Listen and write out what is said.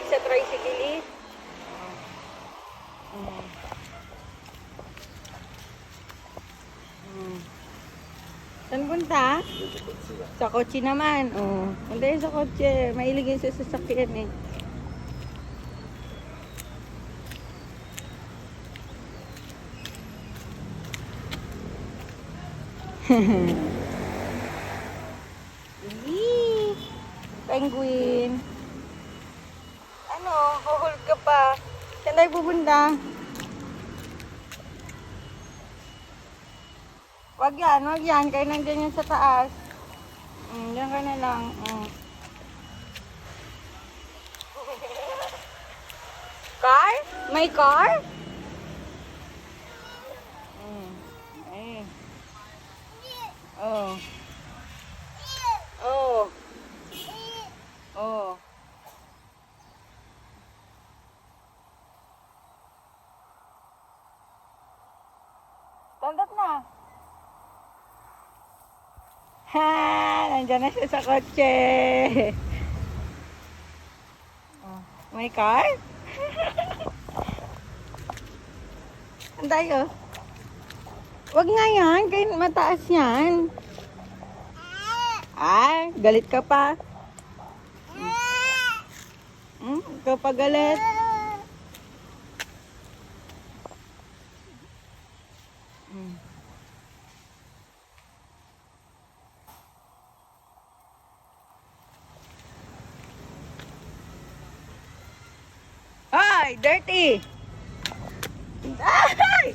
sa tricycle eh. Saan punta? Sa kotse naman. Oh. Punta yun sa kotse. Mahilig yun sa sasakyan eh. Yee! Penguin. Ano? Huhulog ka pa. Saan tayo pupunta? Wag yan, wag yan. Kayo nandiyan yan sa taas. Diyan ka na lang. Car? May car? Ay. Oh. Oh. Oh. Stand up na. Ha! Nandiyan na siya sa kotse. Oh. May car? Saan tayo? Wag nga yan. Kaya mataas yan. Ah, galit ka pa? Ikaw pa galit? Ay, dirty! Ay!